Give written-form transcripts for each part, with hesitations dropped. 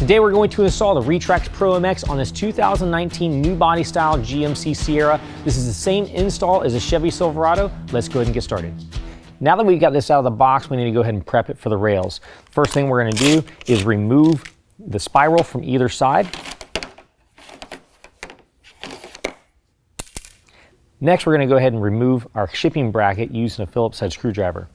Today we're going to install the RetraxPRO MX on this 2019 new body style GMC Sierra. This is the same install as a Chevy Silverado. Let's go ahead and get started. Now that we've got this out of the box, we need to go ahead and prep it for the rails. First thing we're going to do is remove the spiral from either side. Next, we're going to go ahead and remove our shipping bracket using a Phillips head screwdriver.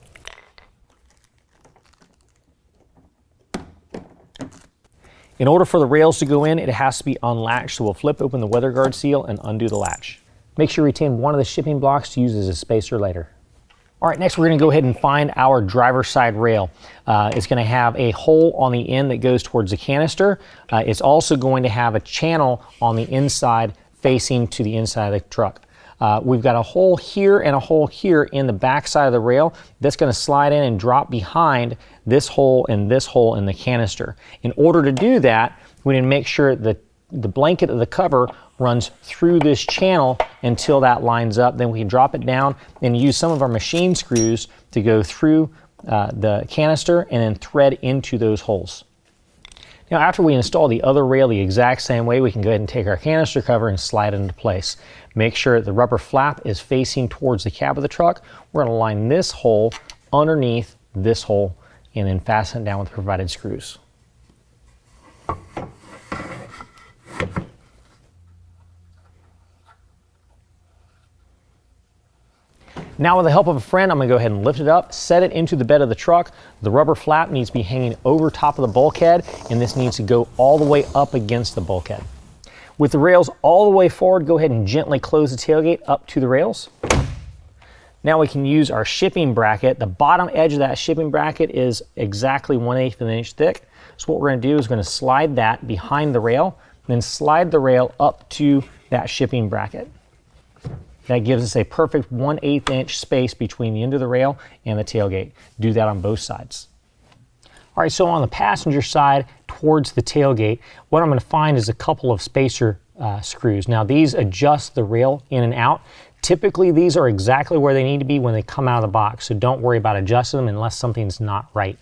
In order for the rails to go in, it has to be unlatched, so we'll flip open the weather guard seal and undo the latch. Make sure you retain one of the shipping blocks to use as a spacer later. All right, next we're going to go ahead and find our driver's side rail. It's going to have a hole on the end that goes towards the canister. It's also going to have a channel on the inside facing to the inside of the truck. We've got a hole here and a hole here in the back side of the rail that's going to slide in and drop behind this hole in the canister. In order to do that, we need to make sure that the blanket of the cover runs through this channel until that lines up. Then we can drop it down and use some of our machine screws to go through the canister and then thread into those holes. Now, after we install the other rail the exact same way, we can go ahead and take our canister cover and slide it into place. Make sure the rubber flap is facing towards the cab of the truck. We're going to line this hole underneath this hole and then fasten it down with provided screws. Now, with the help of a friend, I'm going to go ahead and lift it up, set it into the bed of the truck. The rubber flap needs to be hanging over top of the bulkhead, and this needs to go all the way up against the bulkhead. With the rails all the way forward, go ahead and gently close the tailgate up to the rails. Now we can use our shipping bracket. The bottom edge of that shipping bracket is exactly 1/8 of an inch thick. So what we're going to do is we're going to slide that behind the rail, then slide the rail up to that shipping bracket. That gives us a perfect 1/8 inch space between the end of the rail and the tailgate. Do that on both sides. All right, so on the passenger side towards the tailgate, what I'm going to find is a couple of spacer screws. Now, these adjust the rail in and out. Typically, these are exactly where they need to be when they come out of the box, so don't worry about adjusting them unless something's not right.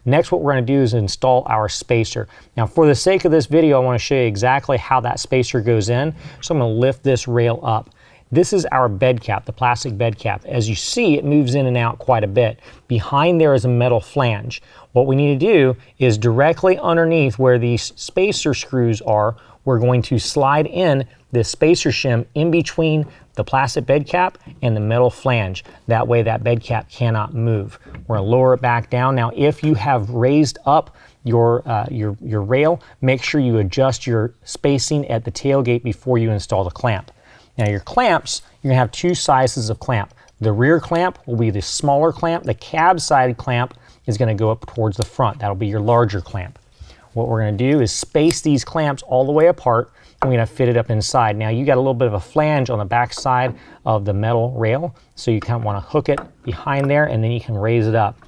Next, what we're going to do is install our spacer. Now, for the sake of this video, I want to show you exactly how that spacer goes in. So I'm going to lift this rail up. This is our bed cap, the plastic bed cap. As you see, it moves in and out quite a bit. Behind there is a metal flange. What we need to do is directly underneath where these spacer screws are, we're going to slide in this spacer shim in between the plastic bed cap and the metal flange. That way that bed cap cannot move. We're gonna lower it back down. Now, if you have raised up your rail, make sure you adjust your spacing at the tailgate before you install the clamp. Now, your clamps, you're gonna have two sizes of clamp. The rear clamp will be the smaller clamp. The cab side clamp is gonna go up towards the front. That'll be your larger clamp. What we're gonna do is space these clamps all the way apart, and we're gonna fit it up inside. Now, you got a little bit of a flange on the back side of the metal rail, so you kind of wanna hook it behind there, and then you can raise it up.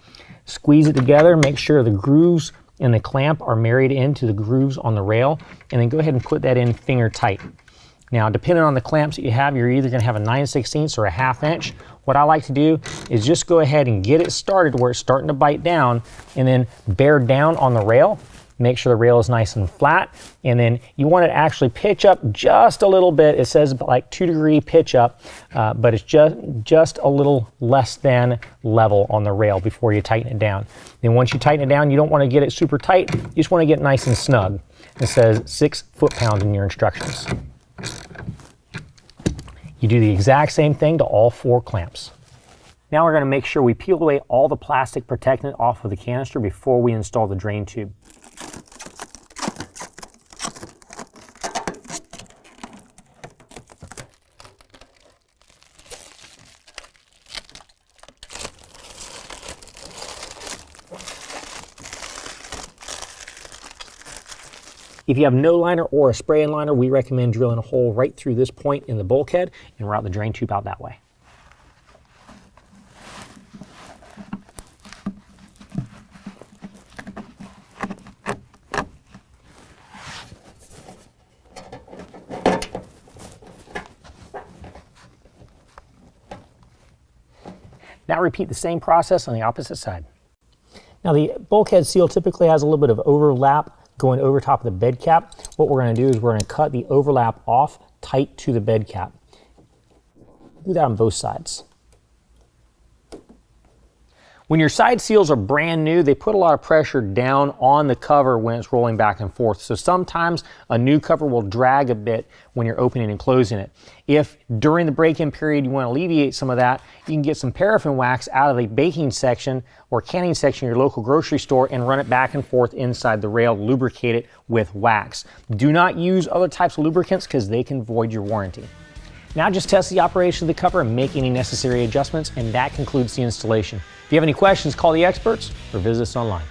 Squeeze it together, make sure the grooves in the clamp are married into the grooves on the rail, and then go ahead and put that in finger tight. Now, depending on the clamps that you have, you're either going to have a 9/16 or a 1/2 inch. What I like to do is just go ahead and get it started where it's starting to bite down, and then bear down on the rail. Make sure the rail is nice and flat, and then you want it to actually pitch up just a little bit. It says like 2-degree pitch up, but it's just a little less than level on the rail before you tighten it down. Then once you tighten it down, you don't want to get it super tight. You just want to get it nice and snug. It says 6 foot-pounds in your instructions. You do the exact same thing to all 4 clamps. Now we're going to make sure we peel away all the plastic protectant off of the canister before we install the drain tube. If you have no liner or a spray-in liner, we recommend drilling a hole right through this point in the bulkhead and route the drain tube out that way. Now repeat the same process on the opposite side. Now the bulkhead seal typically has a little bit of overlap going over top of the bed cap. What we're going to do is we're going to cut the overlap off tight to the bed cap. Do that on both sides. When your side seals are brand new, they put a lot of pressure down on the cover when it's rolling back and forth. So sometimes a new cover will drag a bit when you're opening and closing it. If during the break-in period you want to alleviate some of that, you can get some paraffin wax out of the baking section or canning section of your local grocery store and run it back and forth inside the rail, lubricate it with wax. Do not use other types of lubricants because they can void your warranty. Now just test the operation of the cover and make any necessary adjustments, and that concludes the installation. If you have any questions, call the experts or visit us online.